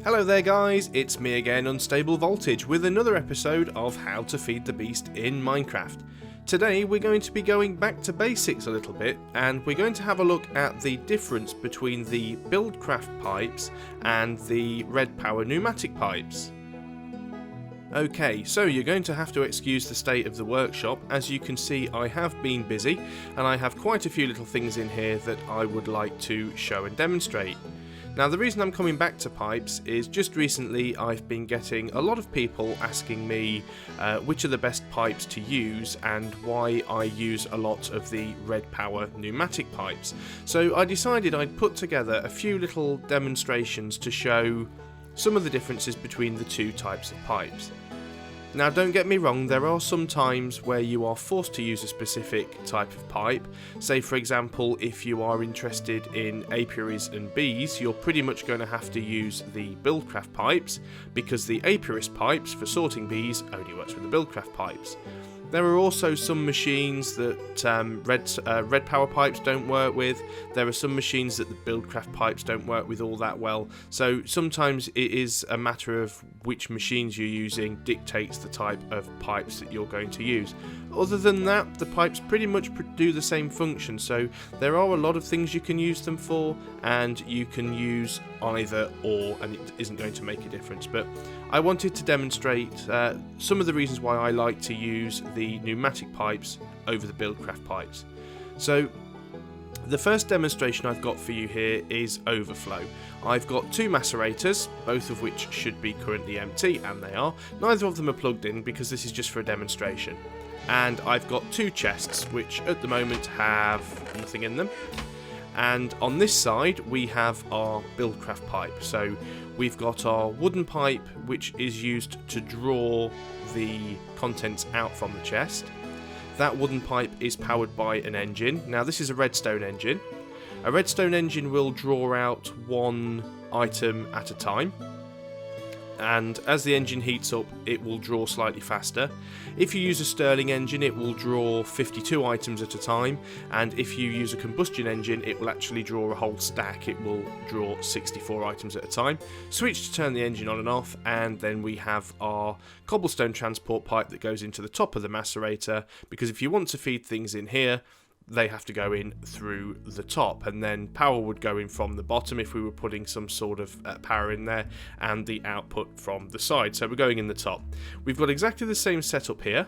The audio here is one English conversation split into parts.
Hello there guys, it's me again, UnstableVoltage, with another episode of How to Feed the Beast in Minecraft. Today we're going to be going back to basics a little bit, and we're going to have a look at the difference between the Buildcraft pipes and the Redpower pneumatic pipes. Okay, so you're going to have to excuse the state of the workshop. As you can see, I have been busy, and I have quite a few little things in here that I would like to show and demonstrate. Now, the reason I'm coming back to pipes is just recently I've been getting a lot of people asking me which are the best pipes to use and why I use a lot of the Redpower pneumatic pipes. So I decided I'd put together a few little demonstrations to show some of the differences between the two types of pipes. Now, don't get me wrong, there are some times where you are forced to use a specific type of pipe. Say, for example, if you are interested in apiaries and bees, you're pretty much going to have to use the Buildcraft pipes, because the apiarist pipes for sorting bees only works with the Buildcraft pipes. There are also some machines that Redpower pipes don't work with. There are some machines that the Buildcraft pipes don't work with all that well. So sometimes it is a matter of which machines you're using dictates the type of pipes that you're going to use. Other than that, the pipes pretty much do the same function. So there are a lot of things you can use them for, and you can use either or, and it isn't going to make a difference. But I wanted to demonstrate some of the reasons why I like to use the pneumatic pipes over the Buildcraft pipes. So the first demonstration I've got for you here is overflow. I've got two macerators, both of which should be currently empty, and they are. Neither of them are plugged in because this is just for a demonstration. And I've got two chests, which at the moment have nothing in them. And on this side we have our Buildcraft pipe. So we've got our wooden pipe, which is used to draw the contents out from the chest. That wooden pipe is powered by an engine. Now, this is a redstone engine. A redstone engine will draw out one item at a time, and as the engine heats up, it will draw slightly faster. If you use a Stirling engine, it will draw 52 items at a time, and if you use a combustion engine, it will actually draw a whole stack. It will draw 64 items at a time. Switch to turn the engine on and off, and then we have our cobblestone transport pipe that goes into the top of the macerator, because if you want to feed things in here, they have to go in through the top, and then power would go in from the bottom if we were putting some sort of power in there, and the output from the side. So we're going in the top. We've got exactly the same setup here,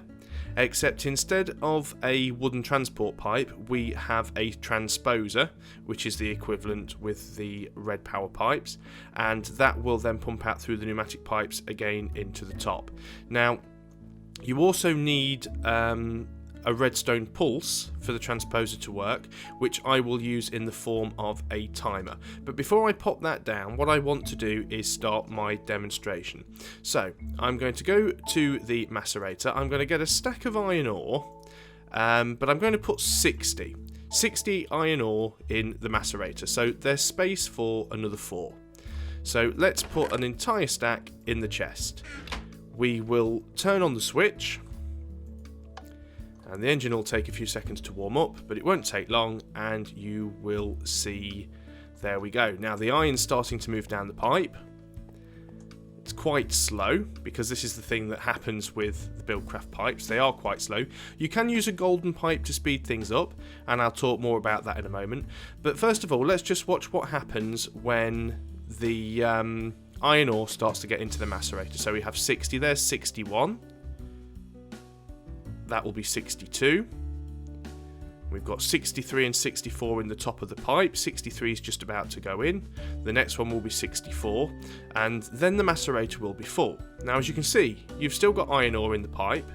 except instead of a wooden transport pipe, we have a transposer, which is the equivalent with the Redpower pipes, and that will then pump out through the pneumatic pipes again into the top. Now, you also need a redstone pulse for the transposer to work, which I will use in the form of a timer. But before I pop that down, what I want to do is start my demonstration. So I'm going to go to the macerator. I'm going to get a stack of iron ore, but I'm going to put 60 iron ore in the macerator, so there's space for another 4. So let's put an entire stack in the chest. We will turn on the switch, and the engine will take a few seconds to warm up, but it won't take long, and you will see, there we go. Now the iron's starting to move down the pipe. It's quite slow, because this is the thing that happens with the Buildcraft pipes. They are quite slow. You can use a golden pipe to speed things up, and I'll talk more about that in a moment. But first of all, let's just watch what happens when the iron ore starts to get into the macerator. So we have 60, there's 61. That will be 62. We've got 63 and 64 in the top of the pipe. 63 is just about to go in. The next one will be 64, and then the macerator will be full. Now, as you can see, you've still got iron ore in the pipe.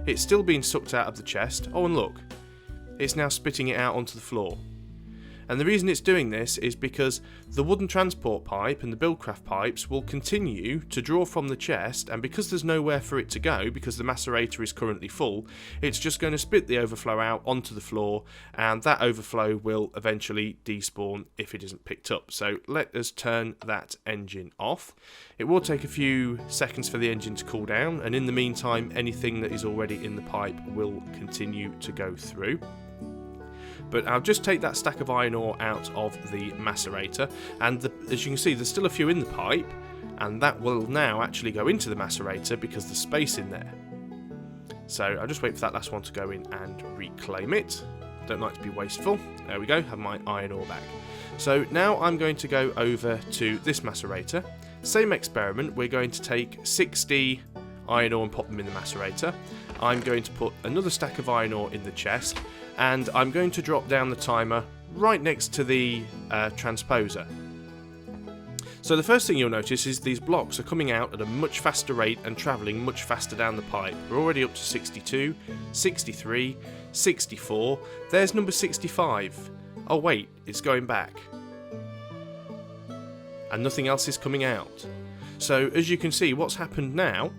It's still being sucked out of the chest. Oh, and look, it's now spitting it out onto the floor. And the reason it's doing this is because the wooden transport pipe and the Buildcraft pipes will continue to draw from the chest, and because there's nowhere for it to go, because the macerator is currently full, it's just going to spit the overflow out onto the floor, and that overflow will eventually despawn if it isn't picked up. So let us turn that engine off. It will take a few seconds for the engine to cool down, and in the meantime, anything that is already in the pipe will continue to go through. But I'll just take that stack of iron ore out of the macerator, and as you can see, there's still a few in the pipe, and that will now actually go into the macerator because there's space in there. So I'll just wait for that last one to go in and reclaim it. Don't like to be wasteful. There we go, have my iron ore back. So now I'm going to go over to this macerator. Same experiment, we're going to take 60 iron ore and pop them in the macerator. I'm going to put another stack of iron ore in the chest, and I'm going to drop down the timer right next to the transposer. So the first thing you'll notice is these blocks are coming out at a much faster rate and travelling much faster down the pipe. We're already up to 62, 63, 64, there's number 65. Oh wait, it's going back. And nothing else is coming out. So as you can see, what's happened now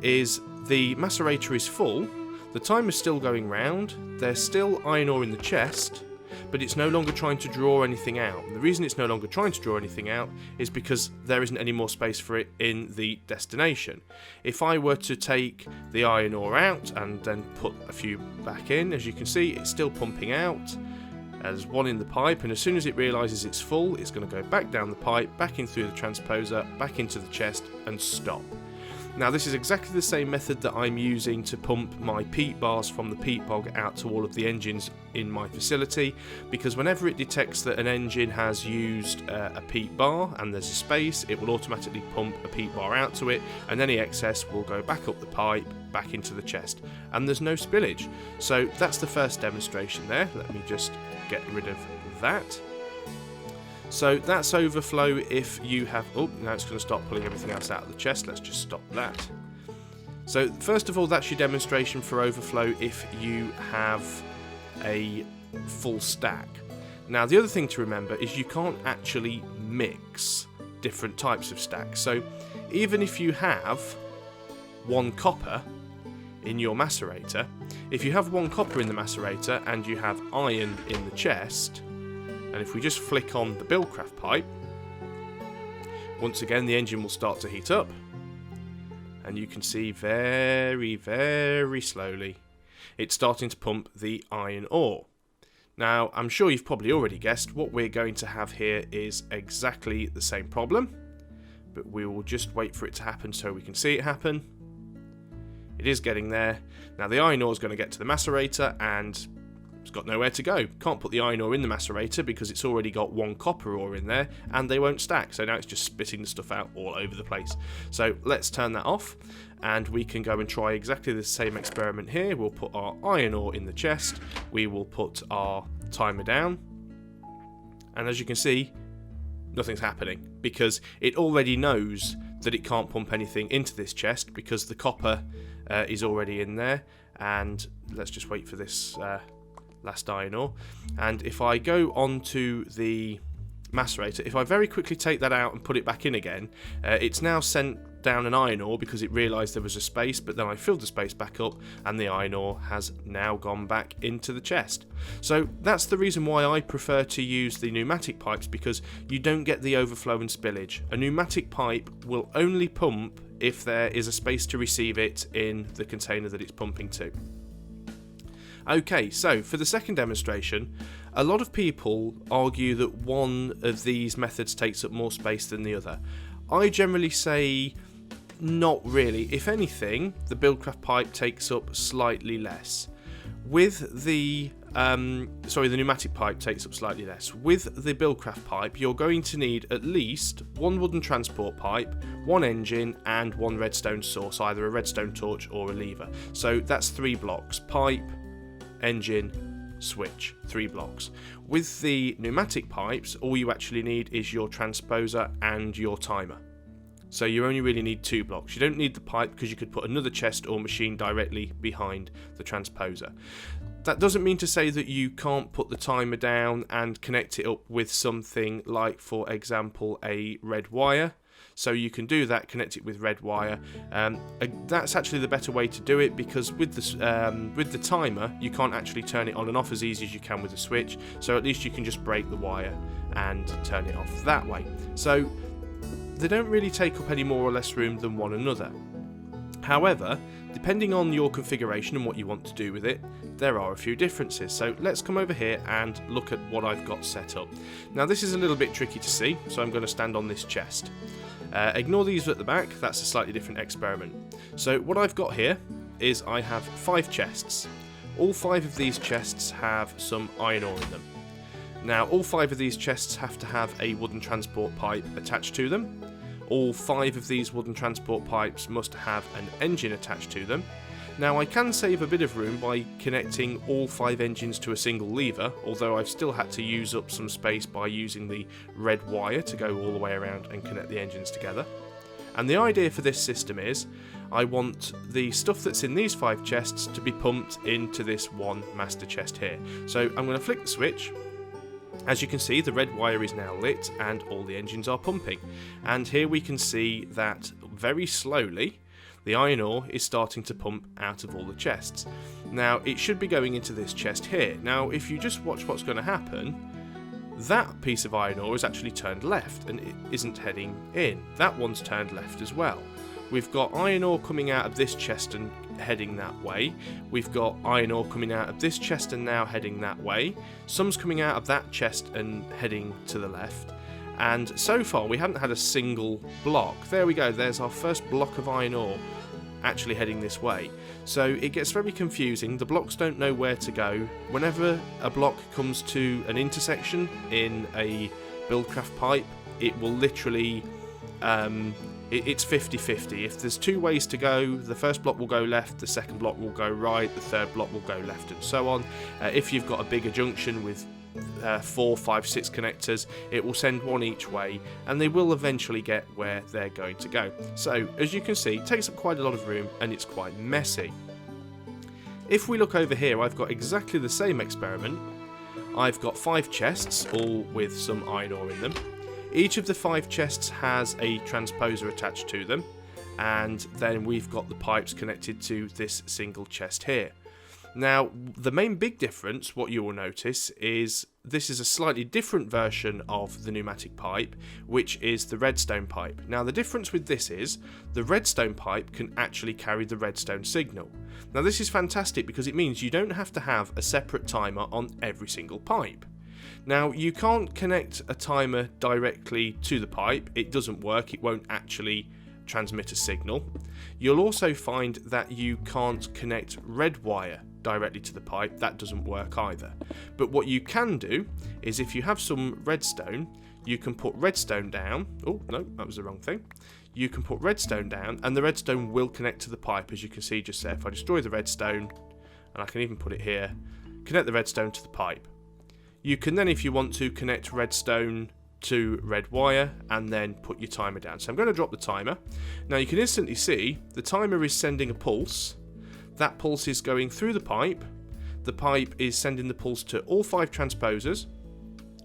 is the macerator is full, the timer's still going round, there's still iron ore in the chest, but it's no longer trying to draw anything out. And the reason it's no longer trying to draw anything out is because there isn't any more space for it in the destination. If I were to take the iron ore out and then put a few back in, as you can see, it's still pumping out. There's one in the pipe, and as soon as it realises it's full, it's going to go back down the pipe, back in through the transposer, back into the chest, and stop. Now this is exactly the same method that I'm using to pump my peat bars from the peat bog out to all of the engines in my facility, because whenever it detects that an engine has used a peat bar and there's a space, it will automatically pump a peat bar out to it, and any excess will go back up the pipe, back into the chest, and there's no spillage. So that's the first demonstration there. Let me just get rid of that. So that's overflow if you have... Oh, now it's going to start pulling everything else out of the chest. Let's just stop that. So first of all, that's your demonstration for overflow if you have a full stack. Now the other thing to remember is you can't actually mix different types of stacks. So even if you have one copper in your macerator, if you have one copper in the macerator and you have iron in the chest, and if we just flick on the Buildcraft pipe, once again the engine will start to heat up, and you can see very, very slowly it's starting to pump the iron ore. Now I'm sure you've probably already guessed what we're going to have here is exactly the same problem, but we will just wait for it to happen so we can see it happen. It is getting there. Now the iron ore is going to get to the macerator and it's got nowhere to go. Can't put the iron ore in the macerator because it's already got one copper ore in there and they won't stack. So now it's just spitting the stuff out all over the place. So let's turn that off and we can go and try exactly the same experiment here. We'll put our iron ore in the chest. We will put our timer down. And as you can see, nothing's happening because it already knows that it can't pump anything into this chest because the copper is already in there. And let's just wait for this last iron ore, and if I go onto the macerator, if I very quickly take that out and put it back in again, it's now sent down an iron ore because it realised there was a space, but then I filled the space back up and the iron ore has now gone back into the chest. So that's the reason why I prefer to use the pneumatic pipes, because you don't get the overflow and spillage. A pneumatic pipe will only pump if there is a space to receive it in the container that it's pumping to. Okay, so for the second demonstration, a lot of people argue that one of these methods takes up more space than the other. I generally say not really. If anything, the Buildcraft pipe takes up slightly less. With the the pneumatic pipe takes up slightly less. With the Buildcraft pipe, you're going to need at least one wooden transport pipe, one engine, and one redstone source, either a redstone torch or a lever. So that's 3 blocks: pipe, engine, switch, 3 blocks. With the pneumatic pipes, all you actually need is your transposer and your timer. So you only really need 2 blocks. You don't need the pipe because you could put another chest or machine directly behind the transposer. That doesn't mean to say that you can't put the timer down and connect it up with something like, for example, a red wire. So you can do that, connect it with red wire. That's actually the better way to do it, because with the timer you can't actually turn it on and off as easy as you can with a switch. So at least you can just break the wire and turn it off that way. So they don't really take up any more or less room than one another. However, depending on your configuration and what you want to do with it, there are a few differences. So let's come over here and look at what I've got set up. Now this is a little bit tricky to see, so I'm going to stand on this chest. Ignore these at the back, that's a slightly different experiment. So what I've got here is I have 5 chests. All 5 of these chests have some iron ore in them. Now all 5 of these chests have to have a wooden transport pipe attached to them. All 5 of these wooden transport pipes must have an engine attached to them. Now I can save a bit of room by connecting all 5 engines to a single lever, although I've still had to use up some space by using the red wire to go all the way around and connect the engines together. And the idea for this system is, I want the stuff that's in these 5 chests to be pumped into this one master chest here. So I'm going to flick the switch. As you can see, the red wire is now lit and all the engines are pumping. And here we can see that very slowly the iron ore is starting to pump out of all the chests. Now it should be going into this chest here. Now if you just watch what's going to happen, that piece of iron ore is actually turned left and it isn't heading in. That one's turned left as well. We've got iron ore coming out of this chest and heading that way. We've got iron ore coming out of this chest and now heading that way. Some's coming out of that chest and heading to the left. And so far we haven't had a single block. There we go, there's our first block of iron ore actually heading this way. So it gets very confusing, the blocks don't know where to go. Whenever a block comes to an intersection in a Buildcraft pipe, it will literally, it's 50-50. If there's 2 ways to go, the first block will go left, the second block will go right, the third block will go left, and so on. If you've got a bigger junction with 4, 5, 6 connectors, it will send one each way and they will eventually get where they're going to go. So as you can see, it takes up quite a lot of room and it's quite messy. If we look over here, I've got exactly the same experiment. I've got 5 chests, all with some iron ore in them. Each of the 5 chests has a transposer attached to them, and then we've got the pipes connected to this single chest here. Now, the main big difference, what you will notice, is this is a slightly different version of the pneumatic pipe, which is the redstone pipe. Now, the difference with this is the redstone pipe can actually carry the redstone signal. Now, this is fantastic because it means you don't have to have a separate timer on every single pipe. Now, you can't connect a timer directly to the pipe. It doesn't work. It won't actually transmit a signal. You'll also find that you can't connect red wire directly to the pipe. That doesn't work either. But what you can do is, if you have some redstone, you can put redstone down. Oh no, that was the wrong thing. You can put redstone down and the redstone will connect to the pipe, as you can see just there. If I destroy the redstone, and I can even put it here, connect the redstone to the pipe. You can then, if you want to, connect redstone to red wire and then put your timer down. So I'm going to drop the timer. Now you can instantly see the timer is sending a pulse. That pulse is going through the pipe. The pipe is sending the pulse to all 5 transposers.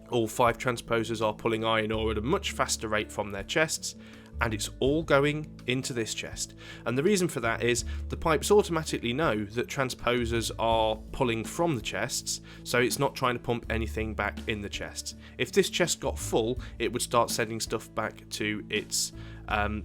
All 5 transposers are pulling iron ore at a much faster rate from their chests, and it's all going into this chest. And the reason for that is the pipes automatically know that transposers are pulling from the chests, so it's not trying to pump anything back in the chests. If this chest got full, it would start sending stuff back to its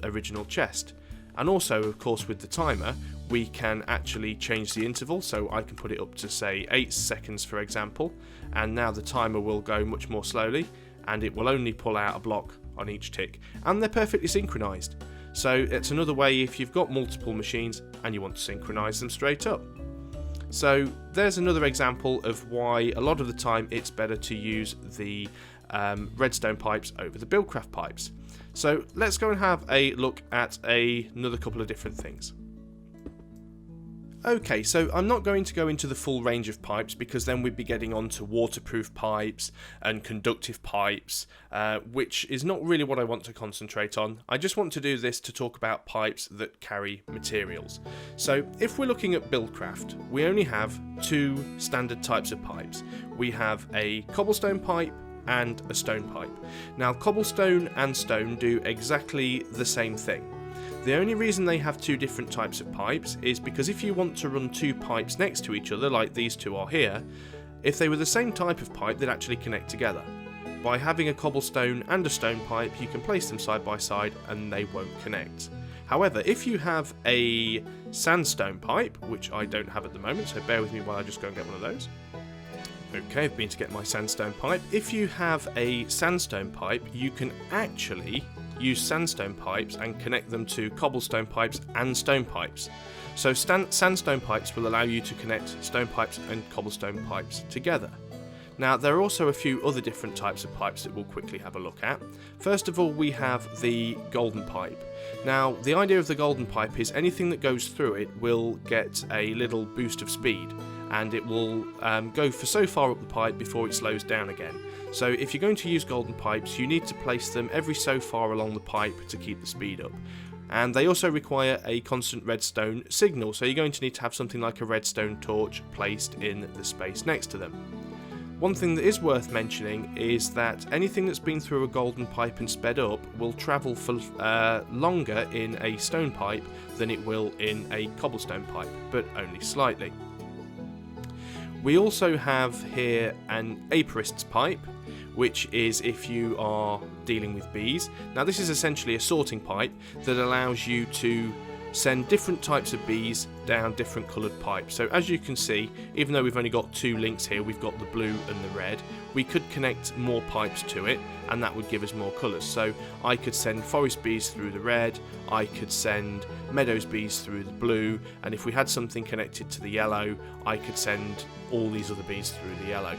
original chest. And also, of course, with the timer, we can actually change the interval, so I can put it up to, say, 8 seconds, for example, and now the timer will go much more slowly, and it will only pull out a block on each tick, and they're perfectly synchronized. So it's another way if you've got multiple machines and you want to synchronize them straight up. So there's another example of why a lot of the time it's better to use the redstone pipes over the Buildcraft pipes. So let's go and have a look at another couple of different things. Okay, so I'm not going to go into the full range of pipes because then we'd be getting on to waterproof pipes and conductive pipes, which is not really what I want to concentrate on. I just want to do this to talk about pipes that carry materials. So if we're looking at Buildcraft, we only have 2 standard types of pipes. We have a cobblestone pipe and a stone pipe. Now, cobblestone and stone do exactly the same thing. The only reason they have 2 different types of pipes is because if you want to run 2 pipes next to each other, like these 2 are here, if they were the same type of pipe, they'd actually connect together. By having a cobblestone and a stone pipe, you can place them side by side and they won't connect. However, if you have a sandstone pipe, which I don't have at the moment, so bear with me while I just go and get one of those. Okay, I've been to get my sandstone pipe. If you have a sandstone pipe, you can actually use sandstone pipes and connect them to cobblestone pipes and stone pipes. So sandstone pipes will allow you to connect stone pipes and cobblestone pipes together. Now, there are also a few other different types of pipes that we'll quickly have a look at. First of all, we have the golden pipe. Now, the idea of the golden pipe is anything that goes through it will get a little boost of speed, and it will go for so far up the pipe before it slows down again. So if you're going to use golden pipes, you need to place them every so far along the pipe to keep the speed up. And they also require a constant redstone signal, so you're going to need to have something like a redstone torch placed in the space next to them. One thing that is worth mentioning is that anything that's been through a golden pipe and sped up will travel for longer in a stone pipe than it will in a cobblestone pipe, but only slightly. We also have here an apiarist's pipe, which is if you are dealing with bees. Now, this is essentially a sorting pipe that allows you to send different types of bees down different coloured pipes. So as you can see, even though we've only got two links here, we've got the blue and the red, we could connect more pipes to it and that would give us more colours. So I could send forest bees through the red, I could send meadows bees through the blue, and if we had something connected to the yellow, I could send all these other bees through the yellow.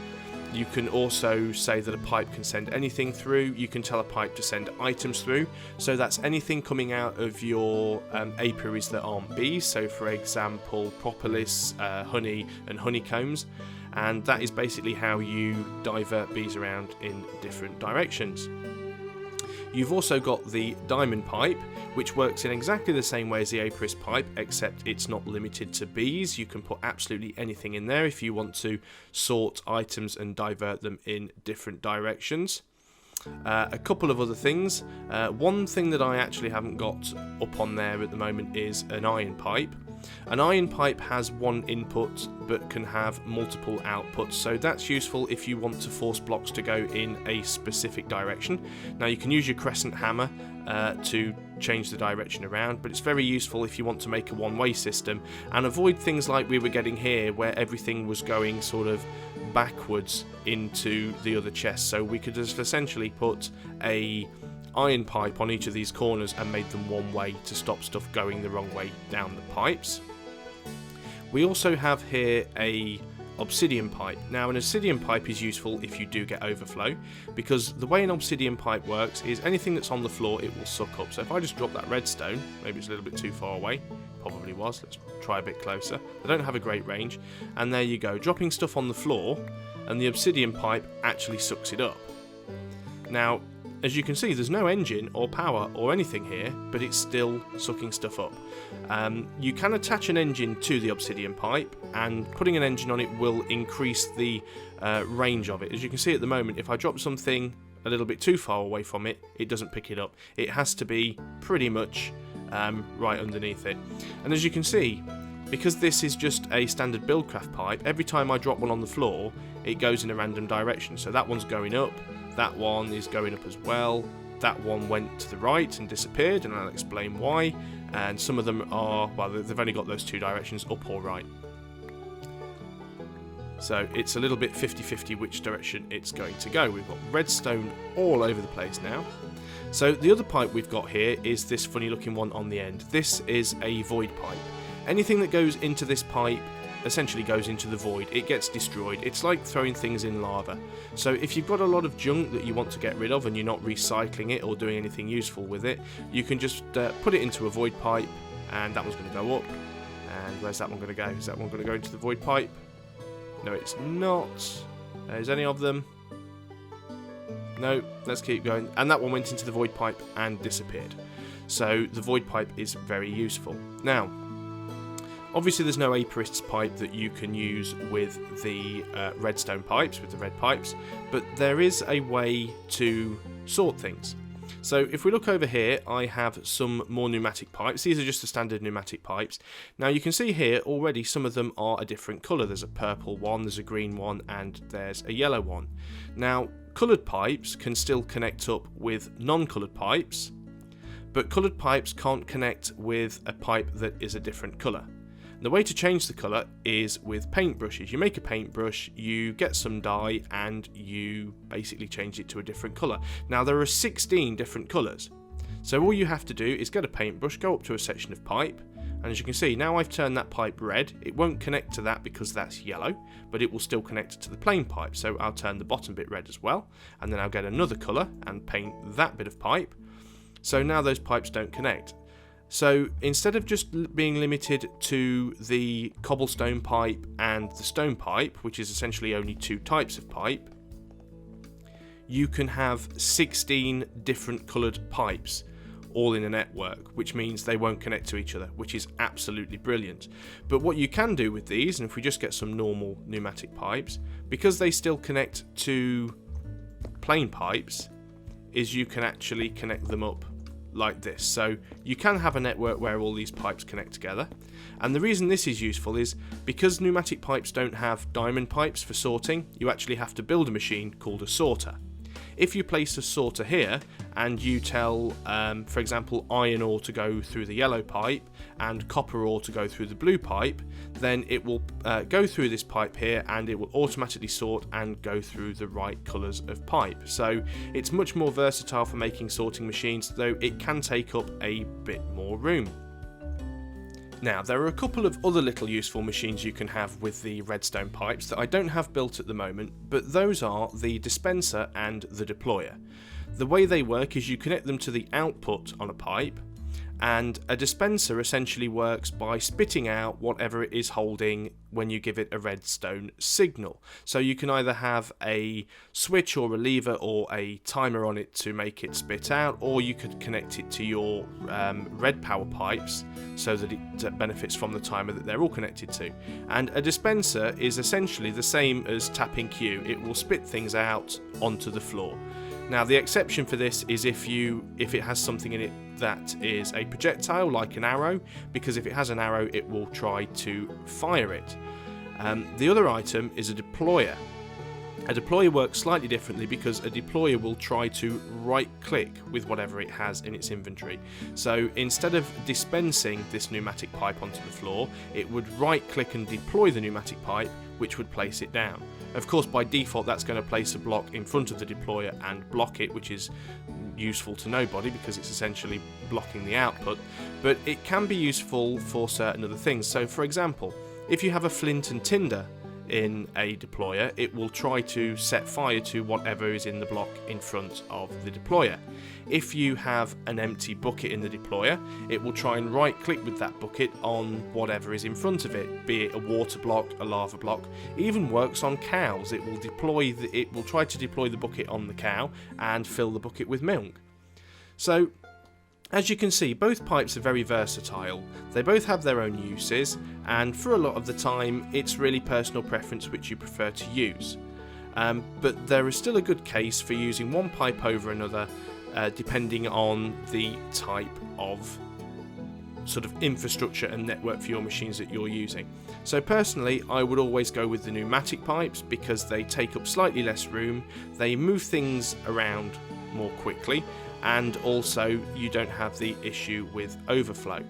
You can also say that a pipe can send anything through. You can tell a pipe to send items through. So that's anything coming out of your apiaries that aren't bees. So for example, propolis, honey and honeycombs. And that is basically how you divert bees around in different directions. You've also got the diamond pipe, which works in exactly the same way as the apiarist pipe, except it's not limited to bees. You can put absolutely anything in there if you want to sort items and divert them in different directions. A couple of other things. One thing that I actually haven't got up on there at the moment is an iron pipe. An iron pipe has one input but can have multiple outputs, so that's useful if you want to force blocks to go in a specific direction. Now, you can use your crescent hammer to change the direction around, but it's very useful if you want to make a one-way system and avoid things like we were getting here where everything was going sort of backwards into the other chest. So we could just essentially put a iron pipe on each of these corners and made them one way to stop stuff going the wrong way down the pipes. We also have here a obsidian pipe. Now, an obsidian pipe is useful if you do get overflow, because the way an obsidian pipe works is anything that's on the floor it will suck up. So if I just drop that redstone, maybe it's a little bit too far away, probably was, let's try a bit closer. They don't have a great range, and there you go, dropping stuff on the floor and the obsidian pipe actually sucks it up. Now, as you can see, there's no engine or power or anything here, but it's still sucking stuff up. You can attach an engine to the obsidian pipe, and putting an engine on it will increase the range of it. As you can see at the moment, if I drop something a little bit too far away from it, it doesn't pick it up. It has to be pretty much right underneath it. And as you can see, because this is just a standard Buildcraft pipe, every time I drop one on the floor, it goes in a random direction. So that one's going up, that one is going up as well, that one went to the right and disappeared, and I'll explain why. And some of them are, well, they've only got those two directions, up or right. So it's a little bit 50-50 which direction it's going to go. We've got redstone all over the place now. So the other pipe we've got here is this funny looking one on the end. This is a void pipe. Anything that goes into this pipe essentially goes into the void. It gets destroyed. It's like throwing things in lava. So if you've got a lot of junk that you want to get rid of and you're not recycling it or doing anything useful with it, you can just put it into a void pipe, and that one's going to go up. And where's that one going to go? Is that one going to go into the void pipe? No, it's not. Is any of them? No, let's keep going. And that one went into the void pipe and disappeared. So the void pipe is very useful. Now, obviously there's no apiarist's pipe that you can use with the redstone pipes, with the red pipes, but there is a way to sort things. So if we look over here, I have some more pneumatic pipes. These are just the standard pneumatic pipes. Now you can see here already some of them are a different colour. There's a purple one, there's a green one, and there's a yellow one. Now, coloured pipes can still connect up with non-coloured pipes, but coloured pipes can't connect with a pipe that is a different colour. The way to change the colour is with paintbrushes. You make a paintbrush, you get some dye, and you basically change it to a different colour. Now there are 16 different colours. So all you have to do is get a paintbrush, go up to a section of pipe, and as you can see, now I've turned that pipe red. It won't connect to that because that's yellow, but it will still connect to the plain pipe. So I'll turn the bottom bit red as well, and then I'll get another colour and paint that bit of pipe. So now those pipes don't connect. So instead of just being limited to the cobblestone pipe and the stone pipe, which is essentially only 2 types of pipe, you can have 16 different coloured pipes all in a network, which means they won't connect to each other, which is absolutely brilliant. But what you can do with these, and if we just get some normal pneumatic pipes, because they still connect to plain pipes, is you can actually connect them up like this. So you can have a network where all these pipes connect together. And the reason this is useful is because pneumatic pipes don't have diamond pipes for sorting, you actually have to build a machine called a sorter. If you place a sorter here and you tell, for example, iron ore to go through the yellow pipe and copper ore to go through the blue pipe, then it will go through this pipe here and it will automatically sort and go through the right colours of pipe. So it's much more versatile for making sorting machines, though it can take up a bit more room. Now, there are a couple of other little useful machines you can have with the redstone pipes that I don't have built at the moment, but those are the dispenser and the deployer. The way they work is you connect them to the output on a pipe, and a dispenser essentially works by spitting out whatever it is holding when you give it a redstone signal. So you can either have a switch or a lever or a timer on it to make it spit out, or you could connect it to your Redpower pipes so that it benefits from the timer that they're all connected to. And a dispenser is essentially the same as tapping Q. It will spit things out onto the floor. Now, the exception for this is if it has something in it that is a projectile, like an arrow, because if it has an arrow, it will try to fire it. The other item is a deployer. A deployer works slightly differently because a deployer will try to right-click with whatever it has in its inventory. So instead of dispensing this pneumatic pipe onto the floor, it would right-click and deploy the pneumatic pipe, which would place it down. Of course, by default, that's going to place a block in front of the deployer and block it, which is useful to nobody because it's essentially blocking the output, but it can be useful for certain other things. So, for example, if you have a flint and tinder in a deployer, it will try to set fire to whatever is in the block in front of the deployer. If you have an empty bucket in the deployer, it will try and right click with that bucket on whatever is in front of it, be it a water block, a lava block. It even works on cows. It will try to deploy the bucket on the cow and fill the bucket with milk. So as you can see, both pipes are very versatile. They both have their own uses, and for a lot of the time it's really personal preference which you prefer to use. But there is still a good case for using one pipe over another, depending on the type of sort of infrastructure and network for your machines that you're using. So personally, I would always go with the pneumatic pipes because they take up slightly less room, they move things around more quickly, and also you don't have the issue with overflow.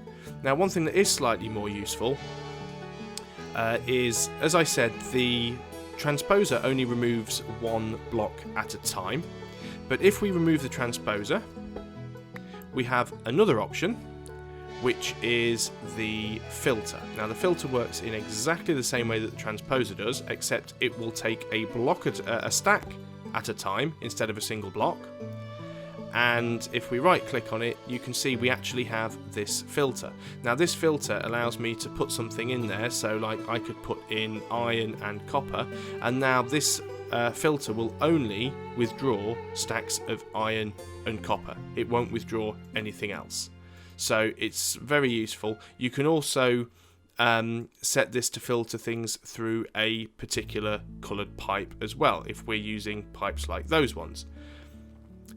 Now, one thing that is slightly more useful is, as I said, the transposer only removes one block at a time, but if we remove the transposer, we have another option, which is the filter. Now, the filter works in exactly the same way that the transposer does, except it will take a stack at a time instead of a single block. And if we right click on it, you can see we actually have this filter. Now, this filter allows me to put something in there, so like I could put in iron and copper, and now this filter will only withdraw stacks of iron and copper. It won't withdraw anything else. So it's very useful. You can also set this to filter things through a particular coloured pipe as well, if we're using pipes like those ones.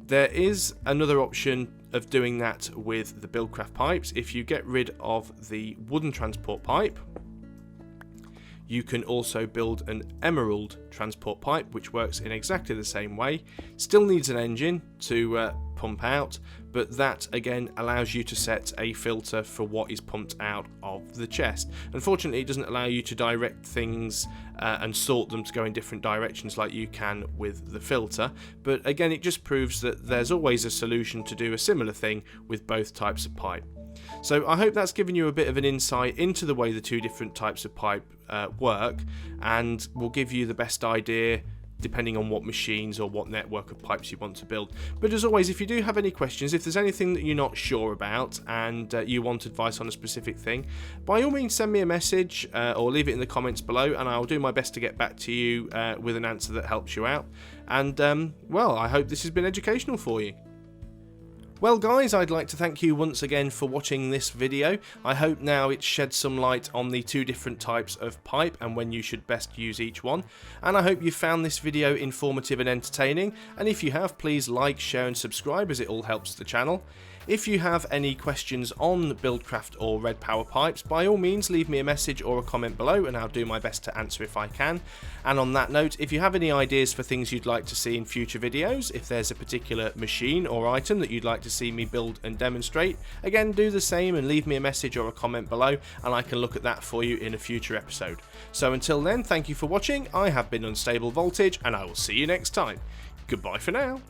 There is another option of doing that with the Buildcraft pipes. If you get rid of the wooden transport pipe, You can also build an emerald transport pipe, which works in exactly the same way. Still needs an engine to pump out, but that again allows you to set a filter for what is pumped out of the chest. Unfortunately, it doesn't allow you to direct things and sort them to go in different directions like you can with the filter, but again it just proves that there's always a solution to do a similar thing with both types of pipe. So I hope that's given you a bit of an insight into the way the two different types of pipe work, and will give you the best idea depending on what machines or what network of pipes you want to build. But as always, if you do have any questions, if there's anything that you're not sure about and you want advice on a specific thing, by all means send me a message or leave it in the comments below, and I'll do my best to get back to you with an answer that helps you out. And well, I hope this has been educational for you. Well guys, I'd like to thank you once again for watching this video. I hope now it's shed some light on the two different types of pipe and when you should best use each one. And I hope you found this video informative and entertaining, and if you have, please like, share and subscribe, as it all helps the channel. If you have any questions on Buildcraft or Redpower pipes, by all means leave me a message or a comment below and I'll do my best to answer if I can. And on that note, if you have any ideas for things you'd like to see in future videos, if there's a particular machine or item that you'd like to see me build and demonstrate, again do the same and leave me a message or a comment below and I can look at that for you in a future episode. So until then, thank you for watching. I have been UnstableVoltage and I will see you next time. Goodbye for now.